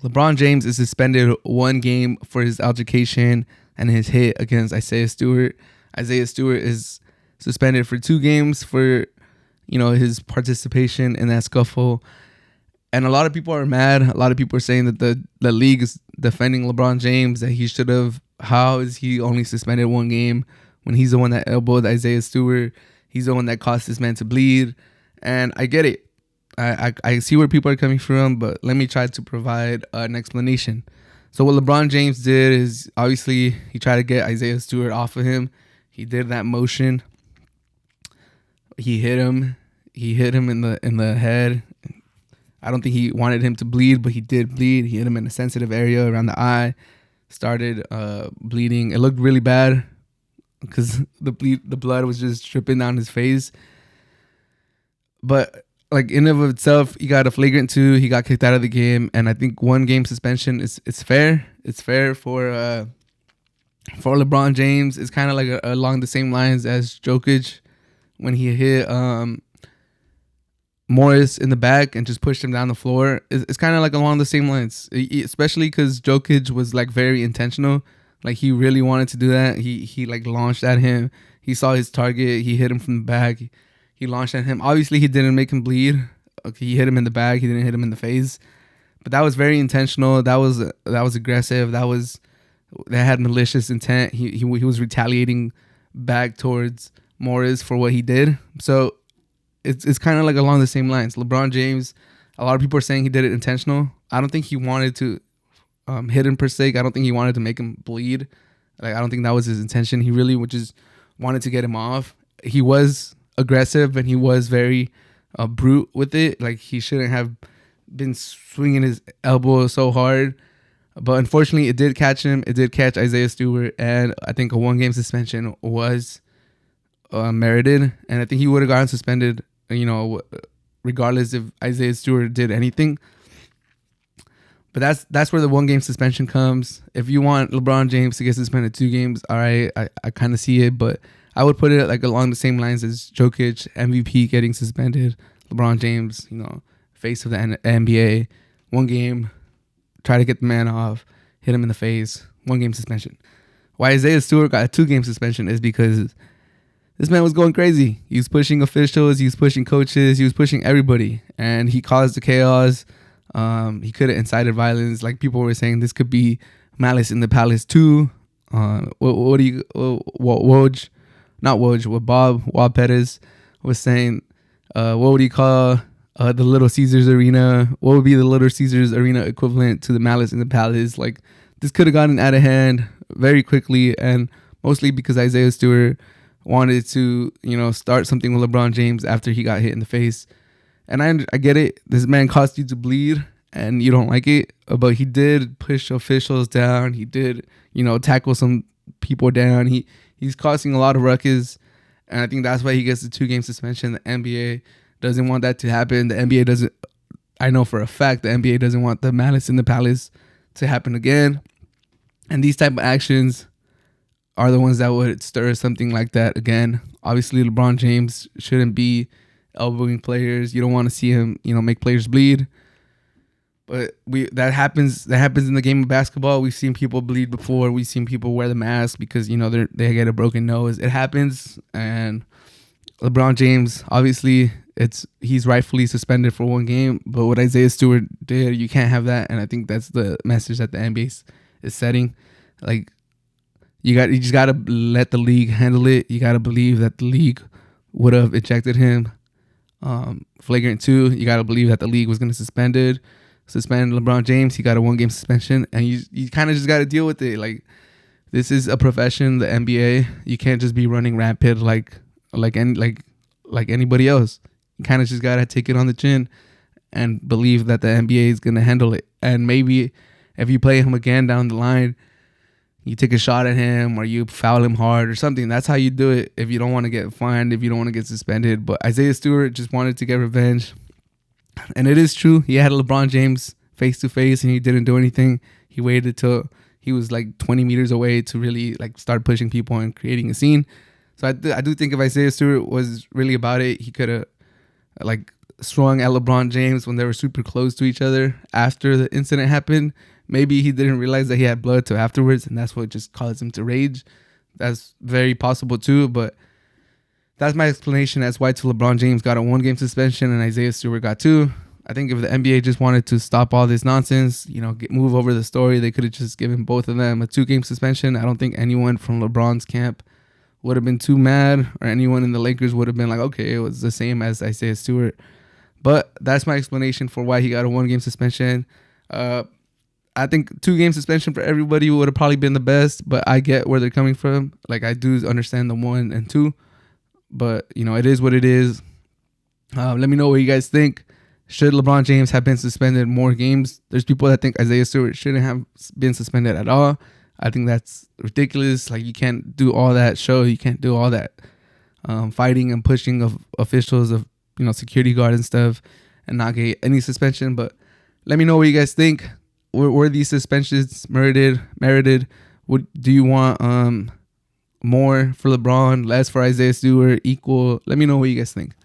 LeBron James is suspended 1 game for his altercation and his hit against Isaiah Stewart. Isaiah Stewart is suspended for 2 games for, his participation in that scuffle. And a lot of people are mad. A lot of people are saying that the league is defending LeBron James, that he should have. How is he only suspended 1 game when he's the one that elbowed Isaiah Stewart? He's the one that caused this man to bleed. And I get it. I see where people are coming from, but let me try to provide an explanation. So what LeBron James did is, obviously, he tried to get Isaiah Stewart off of him. He did that motion. He hit him. He hit him in the head. I don't think he wanted him to bleed, but he did bleed. He hit him in a sensitive area around the eye. Started bleeding. It looked really bad because the blood was just dripping down his face. But like in and of itself, he got a flagrant 2. He got kicked out of the game, and I think 1 game suspension is fair. It's fair for LeBron James. It's kind of like along the same lines as Jokic when he hit Morris in the back and just pushed him down the floor. It's kind of like along the same lines, especially because Jokic was like very intentional. Like he really wanted to do that. He like launched at him. He saw his target. He hit him from the back. He launched at him. Obviously, he didn't make him bleed. Okay, he hit him in the back. He didn't hit him in the face. But that was very intentional. That was aggressive. That had malicious intent. He was retaliating back towards Morris for what he did. So it's kind of like along the same lines. LeBron James, a lot of people are saying he did it intentional. I don't think he wanted to hit him per se. I don't think he wanted to make him bleed. Like I don't think that was his intention. He really just wanted to get him off. He was aggressive and he was very brute with it. Like he shouldn't have been swinging his elbow so hard. But unfortunately, it did catch him. It did catch Isaiah Stewart, and I think a 1-game suspension was merited. And I think he would have gotten suspended, regardless if Isaiah Stewart did anything. But that's where the 1-game suspension comes. If you want LeBron James to get suspended 2 games, all right, I kind of see it. But I would put it like along the same lines as Jokic, MVP getting suspended. LeBron James, face of the NBA, 1 game, try to get the man off, hit him in the face, 1-game suspension. Why Isaiah Stewart got a 2-game suspension is because this man was going crazy. He was pushing officials, he was pushing coaches, he was pushing everybody, and he caused the chaos. He could have incited violence. Like people were saying, this could be Malice in the Palace 2. What Bob Perez was saying, what would he call the Little Caesars Arena? What would be the Little Caesars Arena equivalent to the Malice in the Palace? Like this could have gotten out of hand very quickly, and mostly because Isaiah Stewart wanted to, start something with LeBron James after he got hit in the face. And I get it. This man caused you to bleed and you don't like it, but he did push officials down. He did, tackle some people down. He's causing a lot of ruckus, and I think that's why he gets the 2-game suspension. The NBA doesn't want that to happen. The NBA doesn't. I know for a fact the NBA doesn't want the Malice in the Palace to happen again. And these type of actions are the ones that would stir something like that again. Obviously, LeBron James shouldn't be elbowing players. You don't want to see him, make players bleed. But that happens in the game of basketball. We've seen people bleed before. We've seen people wear the mask because they get a broken nose. It happens, and LeBron James, obviously, he's rightfully suspended for 1 game. But what Isaiah Stewart did, you can't have that. And I think that's the message that the NBA is setting. Like you just gotta let the league handle it. You gotta believe that the league would have ejected him. Flagrant 2, you gotta believe that the league was gonna suspend LeBron James. He got a 1-game suspension, and you kind of just got to deal with it. Like this is a profession, the NBA. You can't just be running rampant like anybody else. You kind of just got to take it on the chin and believe that the NBA is gonna handle it. And maybe if you play him again down the line, you take a shot at him or you foul him hard or something. That's how you do it if you don't want to get fined, if you don't want to get suspended. But Isaiah Stewart just wanted to get revenge. And it is true. He had LeBron James face to face and he didn't do anything. He waited till he was like 20 meters away to really like start pushing people and creating a scene. So I do think if Isaiah Stewart was really about it, he could have like swung at LeBron James when they were super close to each other after the incident happened. Maybe he didn't realize that he had blood till afterwards, and that's what just caused him to rage. That's very possible too, but that's my explanation as why to LeBron James got a 1-game suspension and Isaiah Stewart got 2. I think if the NBA just wanted to stop all this nonsense, move over the story, they could have just given both of them a 2-game suspension. I don't think anyone from LeBron's camp would have been too mad, or anyone in the Lakers would have been like, okay, it was the same as Isaiah Stewart. But that's my explanation for why he got a 1-game suspension. I think 2-game suspension for everybody would have probably been the best, but I get where they're coming from. Like, I do understand the 1 and 2, but it is what it is. Let me know what you guys think. Should LeBron James have been suspended more games? There's people that think Isaiah Stewart shouldn't have been suspended at all. I think that's ridiculous. Like, you can't do all that show. You can't do all that fighting and pushing of officials, of security guard and stuff, and not get any suspension. But let me know what you guys think. Were these suspensions merited? Do you want more for LeBron, less for Isaiah Stewart, equal? Let me know what you guys think.